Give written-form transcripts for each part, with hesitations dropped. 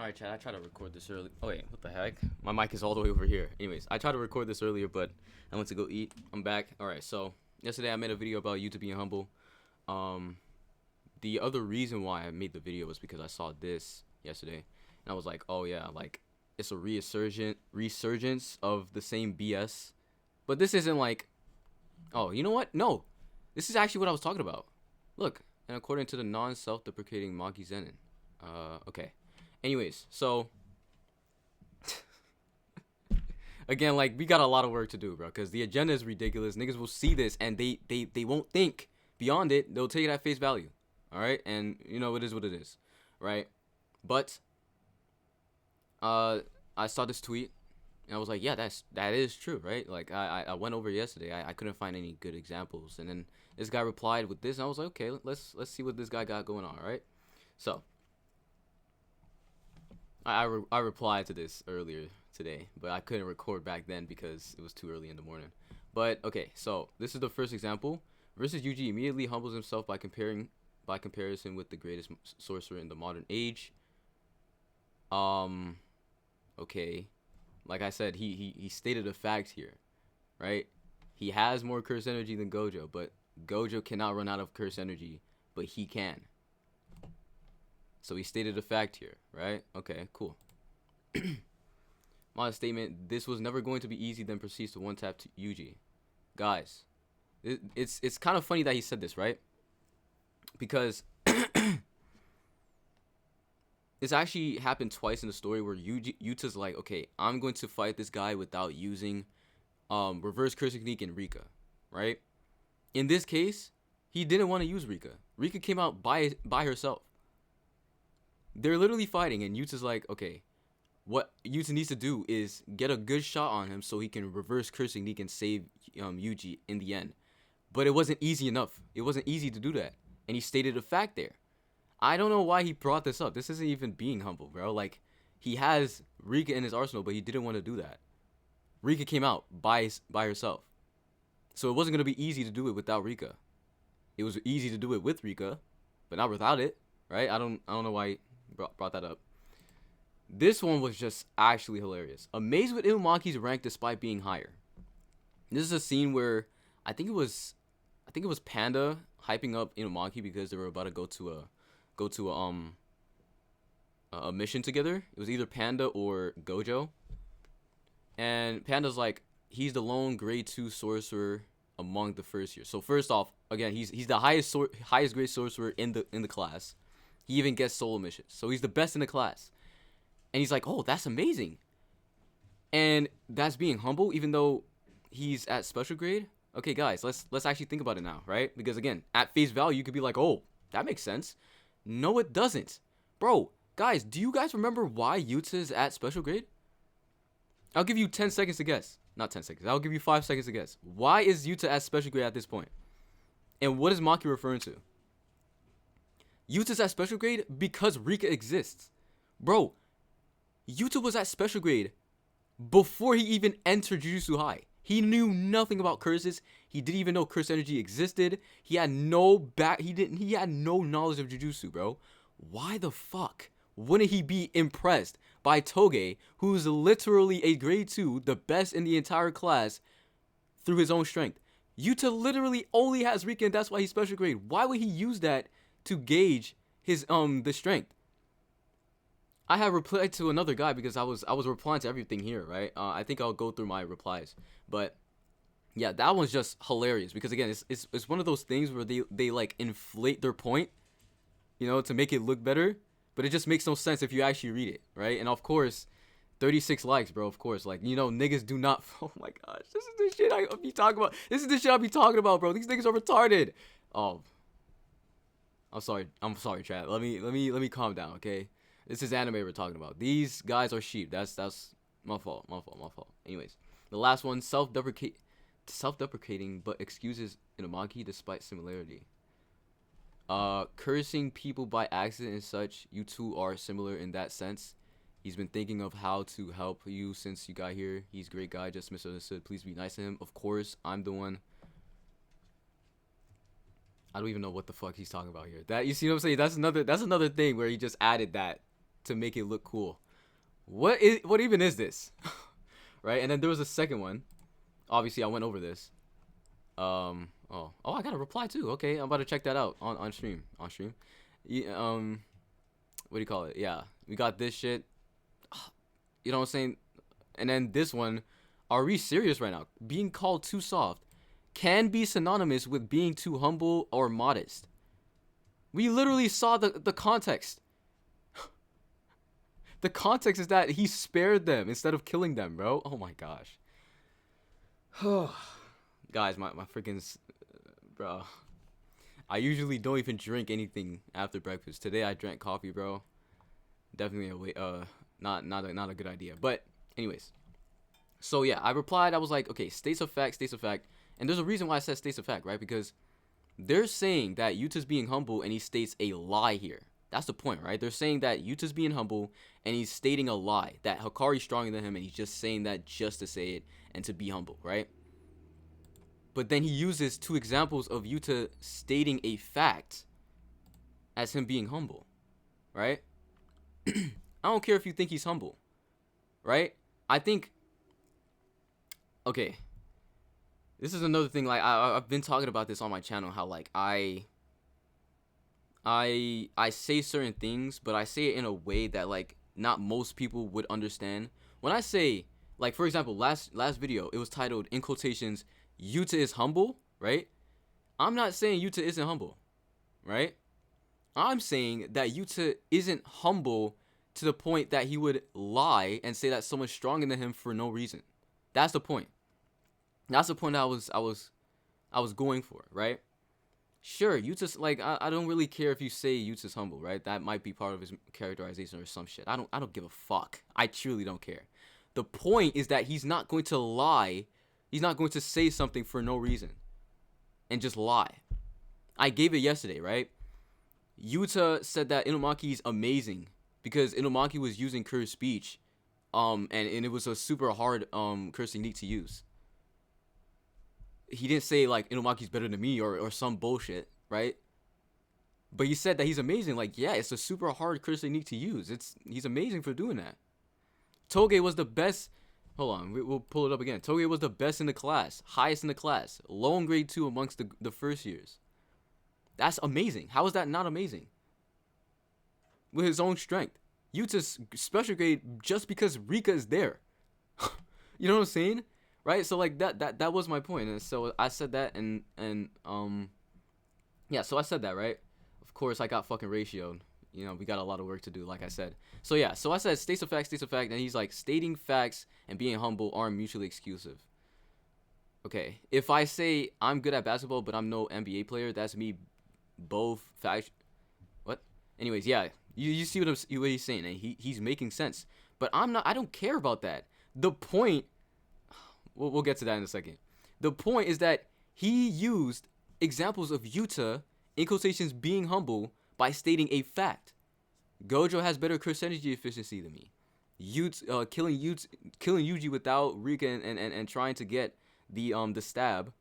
Alright, Chad, I tried to record this early. Oh, wait, what the heck? My mic is all the way over here. Anyways, I tried to record this earlier, but I went to go eat. I'm back. Alright, so yesterday I made a video about Yuta being humble. The other reason why I made the video was because I saw this yesterday. And I was like, oh yeah, like, it's a resurgence of the same BS. But this isn't like, oh, you know what? No, this is actually what I was talking about. Look, and according to the non-self-deprecating Maki Zenin. Okay. Anyways, so again, like, we got a lot of work to do, bro, because the agenda is ridiculous. Niggas will see this and they won't think beyond it. They'll take it at face value. All right, and you know, it is what it is, right? But I saw this tweet and I was like, yeah, that is true, right? Like, I went over yesterday. I couldn't find any good examples, and then this guy replied with this, and I was like, okay, let's see what this guy got going on, right? So I replied to this earlier today, but I couldn't record back then because it was too early in the morning. But okay, so this is the first example. Versus Yuji immediately humbles himself by comparison with the greatest sorcerer in the modern age. Okay, like I said, he stated a fact here, right? He has more curse energy than Gojo, but Gojo cannot run out of curse energy, but he can. So he stated a fact here, right? Okay, cool. My statement: this was never going to be easy. Then proceeds to one tap to Yuji. Guys, it's kind of funny that he said this, right? Because this actually happened twice in the story where Yuta's like, okay, I'm going to fight this guy without using reverse curse technique and Rika, right? In this case, he didn't want to use Rika. Rika came out by herself. They're literally fighting, and Yuta's like, okay, what Yuta needs to do is get a good shot on him so he can reverse curse technique and save Yuji in the end. But it wasn't easy enough. It wasn't easy to do that. And he stated a fact there. I don't know why he brought this up. This isn't even being humble, bro. Like, he has Rika in his arsenal, but he didn't want to do that. Rika came out by herself. So it wasn't going to be easy to do it without Rika. It was easy to do it with Rika, but not without it, right? I don't know why he brought that up. This one was just actually hilarious. Amazed with Inumaki's rank despite being higher. This is a scene where I think it was Panda hyping up Inumaki because they were about to go to a mission together. It was either Panda or Gojo. And Panda's like, he's the lone grade 2 sorcerer among the first year. So first off, again, he's the highest grade sorcerer in the class. He even gets solo missions. So he's the best in the class. And he's like, oh, that's amazing. And that's being humble, even though he's at special grade. Okay, guys, let's actually think about it now, right? Because again, at face value, you could be like, oh, that makes sense. No, it doesn't. Bro, guys, do you guys remember why Yuta is at special grade? I'll give you 10 seconds to guess. Not 10 seconds. I'll give you 5 seconds to guess. Why is Yuta at special grade at this point? And what is Maki referring to? Yuta's at special grade because Rika exists. Bro, Yuta was at special grade before he even entered Jujutsu High. He knew nothing about curses. He didn't even know curse energy existed. He had no he had no knowledge of Jujutsu, bro. Why the fuck wouldn't he be impressed by Toge, who's literally a grade 2, the best in the entire class, through his own strength? Yuta literally only has Rika, and that's why he's special grade. Why would he use that to gauge his the strength? I have replied to another guy because I was replying to everything here, right? I think I'll go through my replies, but yeah, that one's just hilarious because again, it's one of those things where they like inflate their point, you know, to make it look better, but it just makes no sense if you actually read it, right? And of course, 36 likes, bro. Of course, like, you know, niggas do not. Oh my gosh, this is the shit I be talking about. This is the shit I be talking about, bro. These niggas are retarded. Oh, I'm sorry, Chad. Let me calm down, okay? This is anime we're talking about. These guys are sheep. That's my fault. Anyways, the last one, self-deprecating but excuses Inumaki despite similarity. Cursing people by accident and such. You two are similar in that sense. He's been thinking of how to help you since you got here. He's a great guy, just misunderstood. Please be nice to him. Of course, I'm the one. I don't even know what the fuck he's talking about here. That, you see what I'm saying? That's another thing where he just added that. to make it look cool. What even is this? Right? And then there was a second one. Obviously, I went over this. I got a reply too. Okay, I'm about to check that out on stream. Yeah, what do you call it? Yeah, we got this shit. You know what I'm saying? And then this one, are we serious right now? Being called too soft can be synonymous with being too humble or modest. We literally saw the context. The context is that he spared them instead of killing them, bro. Oh my gosh. Guys, my freaking bro. I usually don't even drink anything after breakfast. Today I drank coffee, bro. Definitely not a good idea. But anyways. So yeah, I replied. I was like, okay, states of fact. And there's a reason why I said states of fact, right? Because they're saying that Yuta's being humble and he states a lie here. That's the point, right? They're saying that Yuta's being humble and he's stating a lie. That Hikari's stronger than him and he's just saying that just to say it and to be humble, right? But then he uses two examples of Yuta stating a fact as him being humble, right? I don't care if you think he's humble, right? I think, okay, this is another thing. Like I've been talking about this on my channel. How like I say certain things, but I say it in a way that like not most people would understand. When I say, like, for example, last video, it was titled in quotations, Yuta is humble, right? I'm not saying Yuta isn't humble, right? I'm saying that Yuta isn't humble to the point that he would lie and say that someone's stronger than him for no reason. That's the point. That's the point I was going for, right? Sure, Yuta's like, I don't really care if you say Yuta's humble, right? That might be part of his characterization or some shit. I don't give a fuck. I truly don't care. The point is that he's not going to lie. He's not going to say something for no reason and just lie. I gave it yesterday, right? Yuta said that Inumaki is amazing because Inumaki was using cursed speech, and it was a super hard curse technique to use. He didn't say like Inumaki's better than me or some bullshit, right? But he said that he's amazing. Like, yeah, it's a super hard curse technique to use. He's amazing for doing that. Toge was the best. Hold on, we'll pull it up again. Toge was the best in the class, highest in the class, lone grade 2 amongst the first years. That's amazing. How is that not amazing? With his own strength. Yuta's special grade just because Rika is there. You know what I'm saying? Right? So like that was my point. And so I said that and yeah, so I said that, right? Of course I got fucking ratioed. You know, we got a lot of work to do, like I said. So yeah, so I said states of fact, and he's like stating facts and being humble aren't mutually exclusive. Okay, if I say I'm good at basketball but I'm no NBA player, that's me both fact. What? Anyways, yeah, you see what he's saying, and he's making sense. But I'm not. I don't care about that. The point. We'll get to that in a second. The point is that he used examples of Yuta in quotations being humble by stating a fact. Gojo has better curse energy efficiency than me. Killing Yuji without Rika and trying to get the stab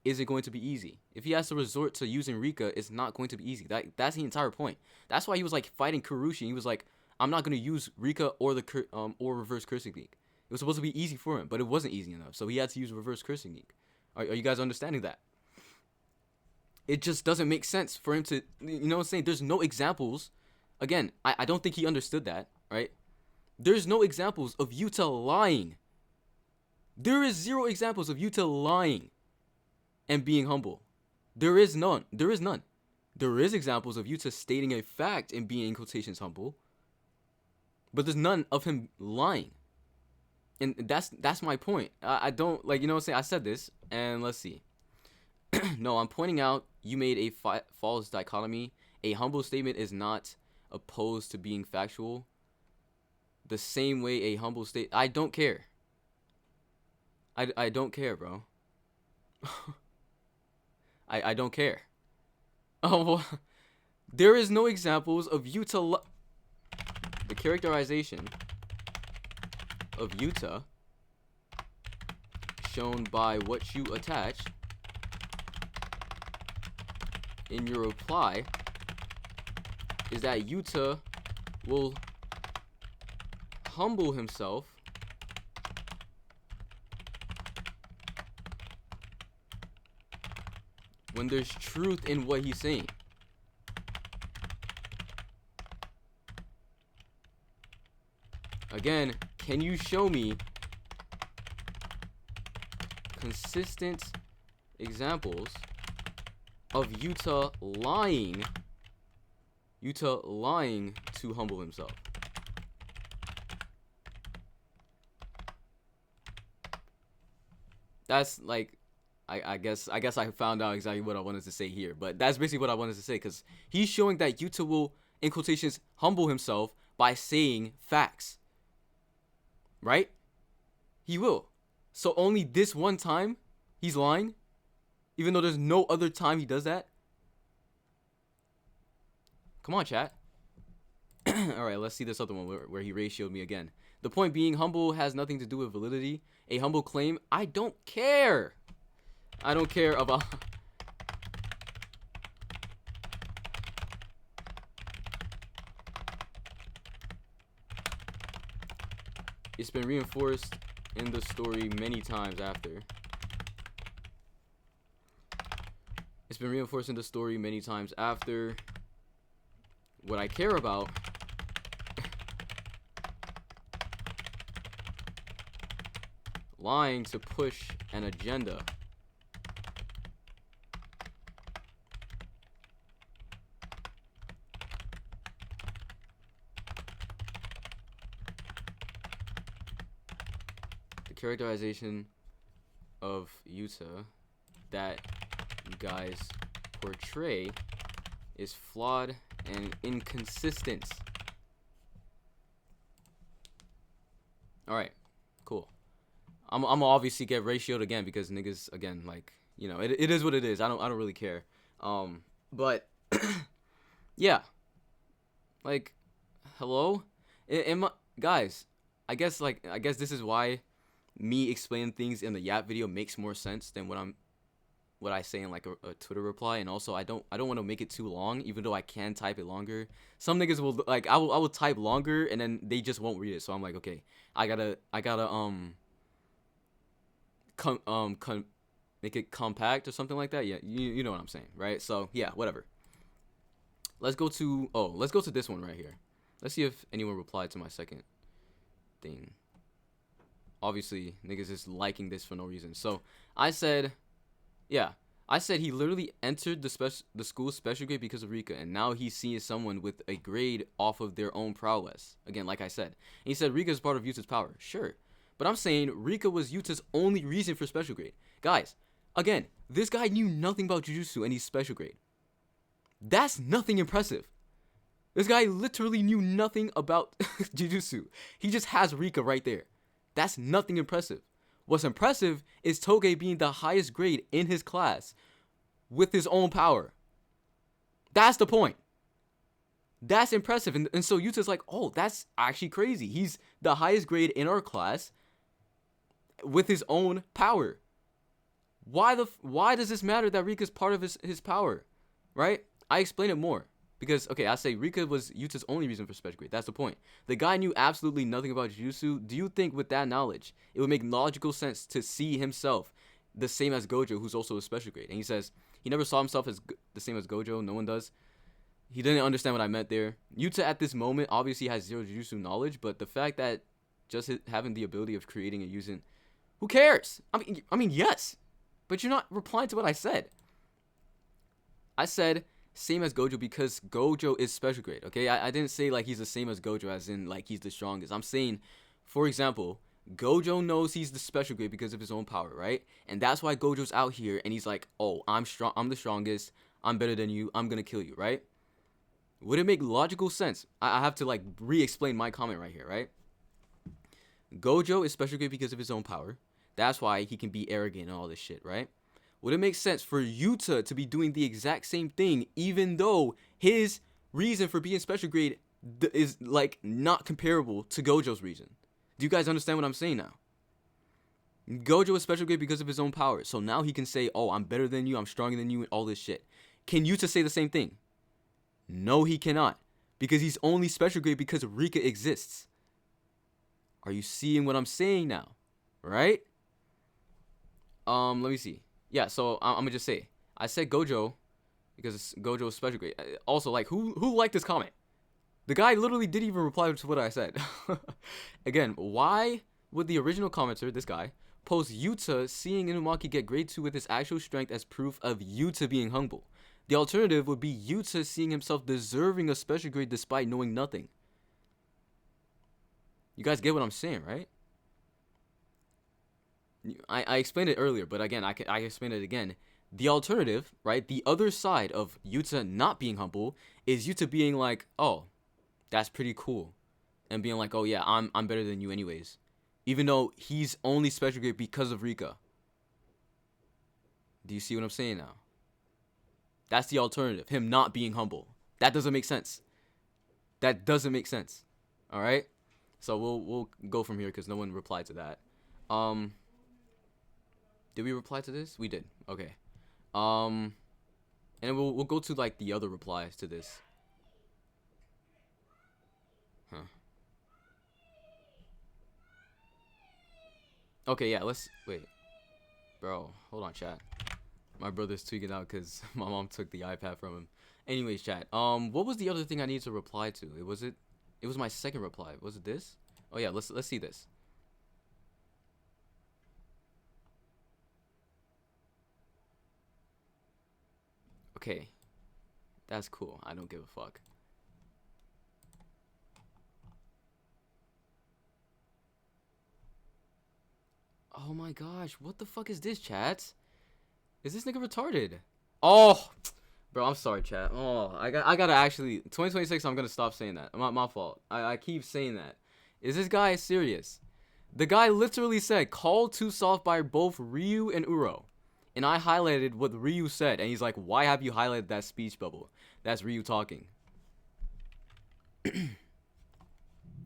isn't going to be easy. If he has to resort to using Rika, it's not going to be easy. That's the entire point. That's why he was like fighting Kurushi. He was like, I'm not going to use Rika or the or reverse curse technique. It was supposed to be easy for him, but it wasn't easy enough. So he had to use reverse curse technique. Are you guys understanding that? It just doesn't make sense for him to, you know what I'm saying? There's no examples. Again, I don't think he understood that, right? There's no examples of Yuta lying. There is zero examples of Yuta lying and being humble. There is none. There is none. There is examples of Yuta stating a fact and being in quotations humble. But there's none of him lying. And that's my point. I don't, like, you know what I'm saying? I said this, and let's see. No, I'm pointing out you made a false dichotomy. A humble statement is not opposed to being factual. The same way a humble state... I don't care. I don't care, bro. I don't care. Oh, well, there is no examples of Yuta... The characterization of Yuta shown by what you attach in your reply is that Yuta will humble himself when there's truth in what he's saying. Again, can you show me consistent examples of Yuta lying to humble himself? That's like, I guess I found out exactly what I wanted to say here, but that's basically what I wanted to say, because he's showing that Yuta will, in quotations, humble himself by saying facts, right? He will. So only this one time he's lying, even though there's no other time he does that. Come on, chat. All right, let's see this other one where he ratioed me again. The point being, humble has nothing to do with validity. A humble claim, I don't care. I don't care about... It's been reinforced in the story many times after. It's been reinforced in the story many times after. What I care about lying to push an agenda. The characterization of Yuta that you guys portray is flawed and inconsistent. Alright, cool. I'm gonna obviously get ratioed again because niggas, again, like, you know, it is what it is. I don't really care. But yeah, like, hello, guys. I guess this is why me explaining things in the Yap video makes more sense than what I say in like a Twitter reply. And also I don't want to make it too long, even though I can type it longer. Some niggas will, like, I will type longer and then they just won't read it. So I'm like, okay, I gotta make it compact or something like that. Yeah, you know what I'm saying, right? So yeah, whatever. Let's go to this one right here. Let's see if anyone replied to my second thing. Obviously, niggas is liking this for no reason. So I said he literally entered the school's special grade because of Rika, and now he's seeing someone with a grade off of their own prowess. Again, like I said. And he said Rika is part of Yuta's power. Sure. But I'm saying Rika was Yuta's only reason for special grade. Guys, again, this guy knew nothing about Jujutsu and he's special grade. That's nothing impressive. This guy literally knew nothing about Jujutsu. He just has Rika right there. That's nothing impressive. What's impressive is Toge being the highest grade in his class with his own power. That's the point. That's impressive. And so Yuta's like, oh, that's actually crazy. He's the highest grade in our class with his own power. Why does this matter that Rika's part of his power? Right? I explain it more. Because, okay, I say Rika was Yuta's only reason for special grade. That's the point. The guy knew absolutely nothing about Jujutsu. Do you think with that knowledge, it would make logical sense to see himself the same as Gojo, who's also a special grade? And he says he never saw himself as the same as Gojo. No one does. He didn't understand what I meant there. Yuta at this moment obviously has zero Jujutsu knowledge, but the fact that just having the ability of creating and using, who cares? I mean, yes, but you're not replying to what I said. I said same as Gojo because Gojo is special grade, okay? I didn't say like he's the same as Gojo as in like he's the strongest. I'm saying, for example, Gojo knows he's the special grade because of his own power, right? And that's why Gojo's out here and he's like, oh, I'm the strongest, I'm better than you, I'm gonna kill you, right? Would it make logical sense? I have to like re-explain my comment right here, right? Gojo is special grade because of his own power. That's why he can be arrogant and all this shit, right? Would it make sense for Yuta to be doing the exact same thing even though his reason for being special grade is like not comparable to Gojo's reason? Do you guys understand what I'm saying now? Gojo is special grade because of his own power. So now he can say, oh, I'm better than you, I'm stronger than you, and all this shit. Can Yuta say the same thing? No, he cannot. Because he's only special grade because Rika exists. Are you seeing what I'm saying now? Right? Let me see. Yeah, so I'm gonna just say I said Gojo because Gojo is special grade. Also, like, who liked this comment? The guy literally didn't even reply to what I said. Again, why would the original commenter, this guy, post Yuta seeing Inumaki get grade 2 with his actual strength as proof of Yuta being humble? The alternative would be Yuta seeing himself deserving a special grade despite knowing nothing. You guys get what I'm saying, right? I explained it earlier, but again, I explain it again. The alternative, right, the other side of Yuta not being humble is Yuta being like, oh, that's pretty cool. And being like, oh yeah, I'm better than you anyways. Even though he's only special grade because of Rika. Do you see what I'm saying now? That's the alternative. Him not being humble. That doesn't make sense. That doesn't make sense. Alright? So we'll go from here because no one replied to that. Did we reply to this? We did. Okay. And we'll go to like the other replies to this. Huh. Okay, yeah, let's wait. Bro, hold on, chat. My brother's tweaking out because my mom took the iPad from him. Anyways, chat. What was the other thing I needed to reply to? It was my second reply. Was it this? Oh yeah, let's see this. Okay. That's cool. I don't give a fuck. Oh my gosh, what the fuck is this, chat? Is this nigga retarded? Oh, bro, I'm sorry, chat. Oh, I gotta actually 2026. I'm gonna stop saying that. My fault. I keep saying that. Is this guy serious? The guy literally said called too soft by both Ryu and Uro, and I highlighted what Ryu said, and he's like, "Why have you highlighted that speech bubble? That's Ryu talking."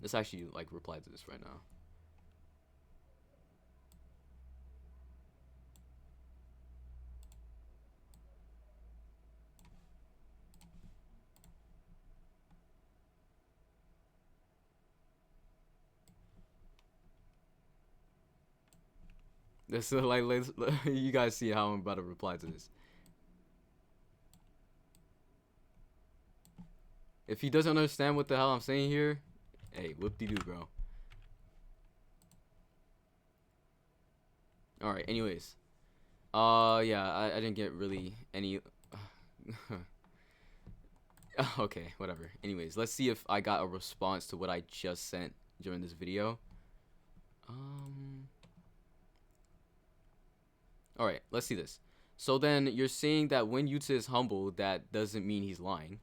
Let's actually like reply to this right now. This is like, you guys see how I'm about to reply to this. If he doesn't understand what the hell I'm saying here, hey, whoop-de-doo, bro. Alright, anyways. Yeah, I didn't get really any... Okay, whatever. Anyways, let's see if I got a response to what I just sent during this video. Alright, let's see this. So then, you're saying that when Yuta is humble, that doesn't mean he's lying.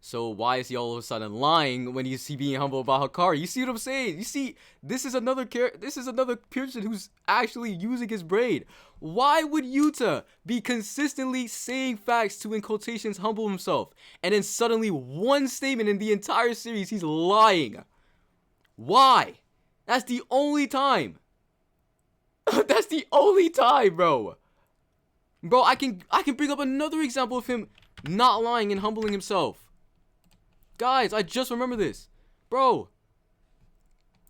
So why is he all of a sudden lying when you see being humble about Hikari? You see what I'm saying? You see, this is another person who's actually using his brain. Why would Yuta be consistently saying facts to, in quotations, humble himself, and then suddenly one statement in the entire series he's lying? Why? That's the only time. That's the only time, bro. Bro, I can bring up another example of him not lying and humbling himself. Guys, I just remember this. Bro.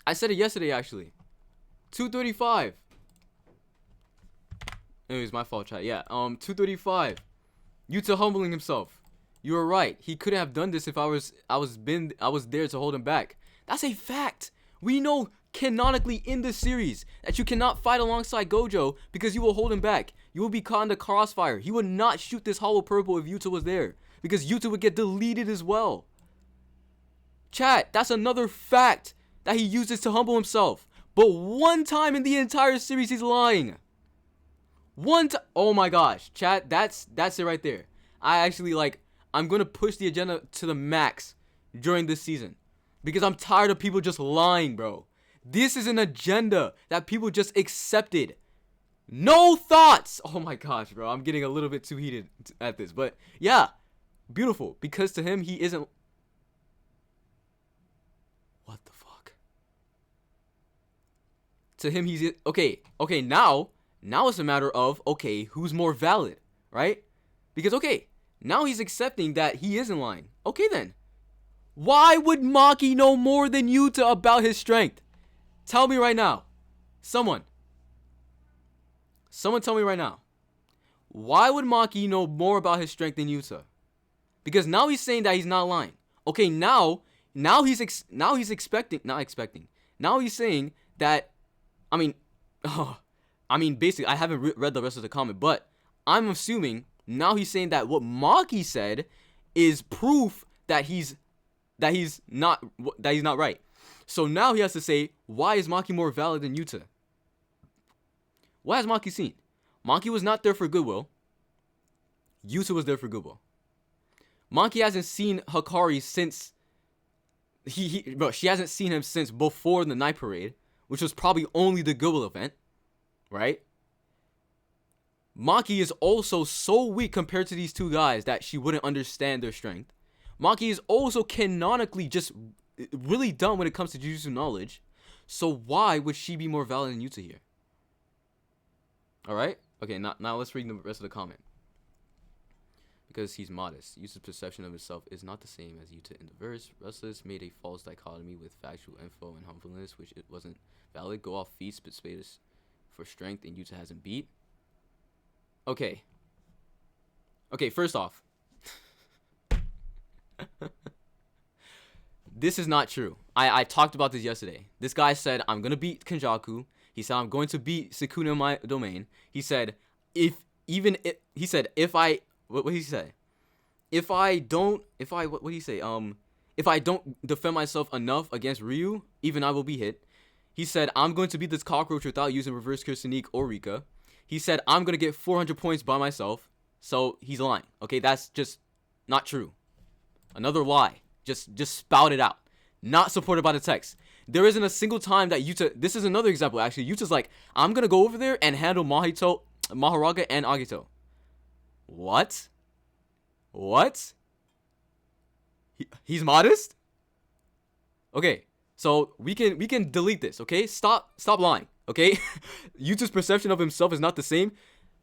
I said it yesterday, actually. 235. Anyways, my fault, chat. Yeah, 235. Yuta humbling himself. You were right. He couldn't have done this if I was there to hold him back. That's a fact. We know canonically in the series that you cannot fight alongside Gojo because you will hold him back. You will be caught in the crossfire. He would not shoot this hollow purple if Yuta was there because Yuta would get deleted as well. Chat, that's another fact that he uses to humble himself. But one time in the entire series he's lying. One time. Oh my gosh, chat, that's it right there. I actually I'm gonna push the agenda to the max during this season because I'm tired of people just lying, bro. This is an agenda that people just accepted. No thoughts. Oh my gosh, bro. I'm getting a little bit too heated at this. But yeah, beautiful. Because to him, he isn't... What the fuck? To him, he's... Okay, now it's a matter of, okay, who's more valid, right? Because, okay, now he's accepting that he isn't lying. Okay, then. Why would Maki know more than Yuta about his strength? Tell me right now. Someone tell me right now. Why would Maki know more about his strength than Yuta? Because now he's saying that he's not lying. Okay, now he's expecting, not expecting. Now he's saying that, I mean, basically, I haven't read the rest of the comment, but I'm assuming now he's saying that what Maki said is proof that he's not right. So now he has to say, why is Maki more valid than Yuta? What has Maki seen? Maki was not there for goodwill. Yuta was there for goodwill. Maki hasn't seen Hikari since she hasn't seen him since before the night parade, which was probably only the goodwill event, right? Maki is also so weak compared to these two guys that she wouldn't understand their strength. Maki is also canonically just really dumb when it comes to Jujutsu knowledge. So why would she be more valid than Yuta here? Alright? Okay, now let's read the rest of the comment. Because he's modest. Yuta's perception of himself is not the same as Yuta in the verse. Restless made a false dichotomy with factual info and humbleness, which it wasn't valid. Go off feats, but space for strength, and Yuta hasn't beat. Okay, first off. This is not true. I talked about this yesterday. This guy said, I'm going to beat Kenjaku. He said, I'm going to beat Sukuna in my domain. He said, if I don't defend myself enough against Ryu, even I will be hit. He said, I'm going to beat this cockroach without using reverse curse sneak or Rika. He said, I'm going to get 400 points by myself. So he's lying. Okay, that's just not true. Another lie. Just spout it out. Not supported by the text. There isn't a single time that Yuta... This is another example, actually. Yuta's like, I'm going to go over there and handle Mahoraga, and Agito. What? He's modest? Okay, so we can delete this, okay? Stop lying, okay? Yuta's perception of himself is not the same.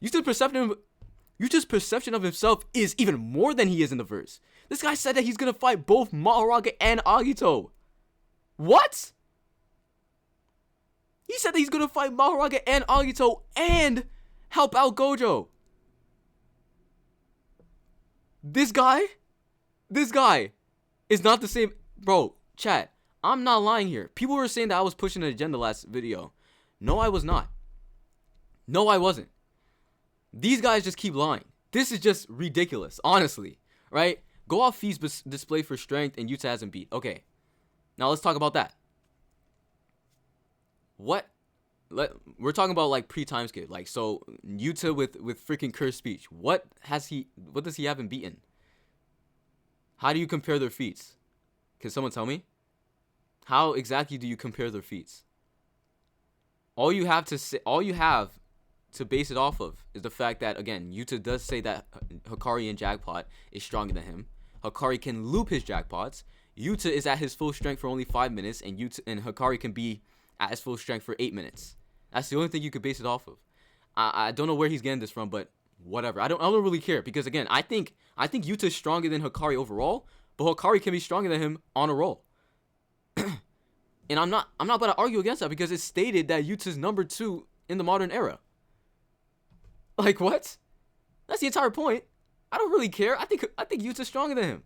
Yuta's perception of himself is even more than he is in the verse. This guy said that he's gonna fight both Mahoraga and Agito. What? He said that he's gonna fight Mahoraga and Agito and help out Gojo. This guy is not the same. Bro, chat, I'm not lying here. People were saying that I was pushing an agenda last video. No, I was not. No, I wasn't. These guys just keep lying. This is just ridiculous, honestly, right? Go off feats display for strength and Yuta hasn't beat. Okay, now let's talk about that. We're talking about like pre-time skip. Like, so Yuta with freaking cursed speech. What does he haven't beaten? How do you compare their feats? Can someone tell me? How exactly do you compare their feats? All you have to base it off of is the fact that, again, Yuta does say that Hikari in Jackpot is stronger than him. Hikari can loop his jackpots. Yuta is at his full strength for only 5 minutes, and Hikari can be at his full strength for 8 minutes. That's the only thing you could base it off of. I don't know where he's getting this from, but whatever. I don't really care, because again, I think Yuta is stronger than Hikari overall, but Hikari can be stronger than him on a roll. And I'm not about to argue against that, because it's stated that Yuta's number 2 in the modern era. Like, what? That's the entire point. I don't really care. I think Yuta's stronger than him.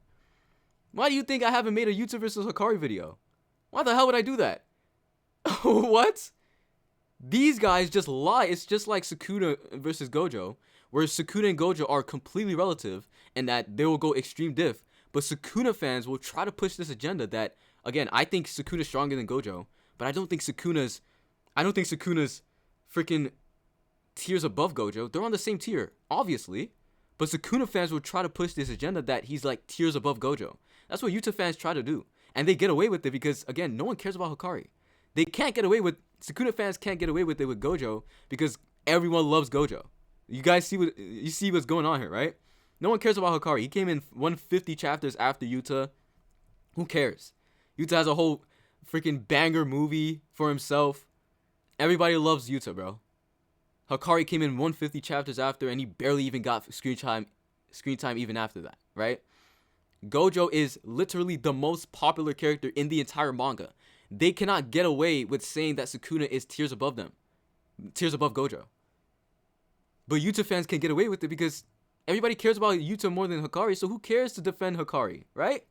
Why do you think I haven't made a Yuta versus Hikari video? Why the hell would I do that? What? These guys just lie. It's just like Sukuna versus Gojo, where Sukuna and Gojo are completely relative and that they will go extreme diff. But Sukuna fans will try to push this agenda that, again, I think Sukuna's stronger than Gojo, but I don't think Sukuna's freaking tiers above Gojo. They're on the same tier, obviously. But Sukuna fans will try to push this agenda that he's like tiers above Gojo. That's what Yuta fans try to do. And they get away with it because, again, no one cares about Hikari. Sukuna fans can't get away with it with Gojo because everyone loves Gojo. You guys see what's going on here, right? No one cares about Hikari. He came in 150 chapters after Yuta. Who cares? Yuta has a whole freaking banger movie for himself. Everybody loves Yuta, bro. Hikari came in 150 chapters after, and he barely even got screen time even after that, right? Gojo is literally the most popular character in the entire manga. They cannot get away with saying that Sukuna is tiers above them, tiers above Gojo. But Yuta fans can get away with it because everybody cares about Yuta more than Hikari, so who cares to defend Hikari, right?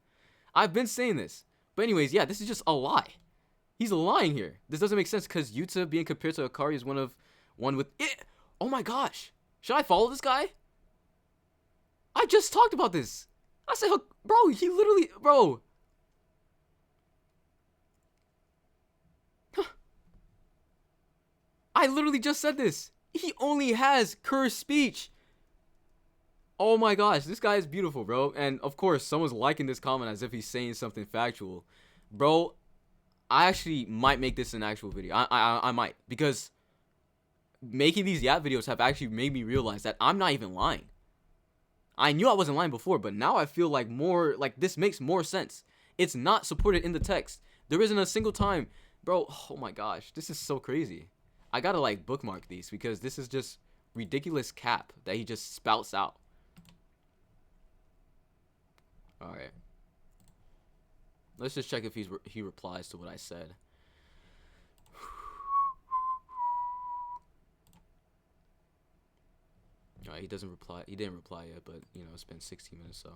I've been saying this. But anyways, yeah, this is just a lie. He's lying here. This doesn't make sense because Yuta being compared to Hikari is one with it. Oh my gosh. Should I follow this guy? I just talked about this. I said, bro, he literally, bro. I literally just said this. He only has cursed speech. Oh my gosh, this guy is beautiful, bro. And of course, someone's liking this comment as if he's saying something factual. Bro, I actually might make this an actual video. I might. Because making these Yap videos have actually made me realize that I'm not even lying. I knew I wasn't lying before, but now I feel like more, like this makes more sense. It's not supported in the text. There isn't a single time. Bro, oh my gosh, this is so crazy. I gotta like bookmark these because this is just ridiculous cap that he just spouts out. Alright. Let's just check if he replies to what I said. Alright, he doesn't reply. He didn't reply yet, but you know, it's been 16 minutes, so.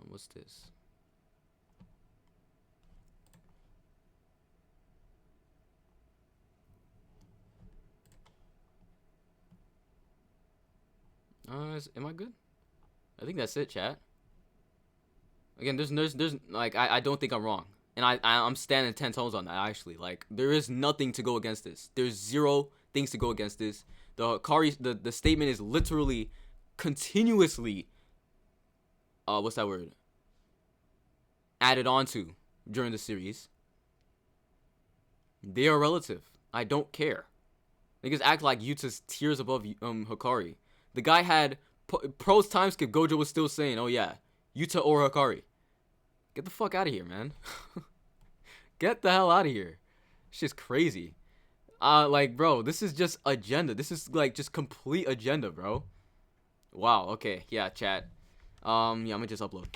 What's this? Am I good? I think that's it, chat. Again, there's like I don't think I'm wrong, and I'm standing 10 toes on that actually. Like there is nothing to go against this. There's zero things to go against this. The statement is literally continuously what's that word? Added onto during the series. They are relative. I don't care. Niggas act like Yuta's tiers above Hikari. The guy had pros time skip. Gojo was still saying, "Oh yeah, Yuta or Hikari." Get the fuck out of here, man. Get the hell out of here. It's just crazy. Like, bro, this is just agenda. This is like just complete agenda, bro. Wow. Okay. Yeah, chat. Yeah, I'm gonna just upload.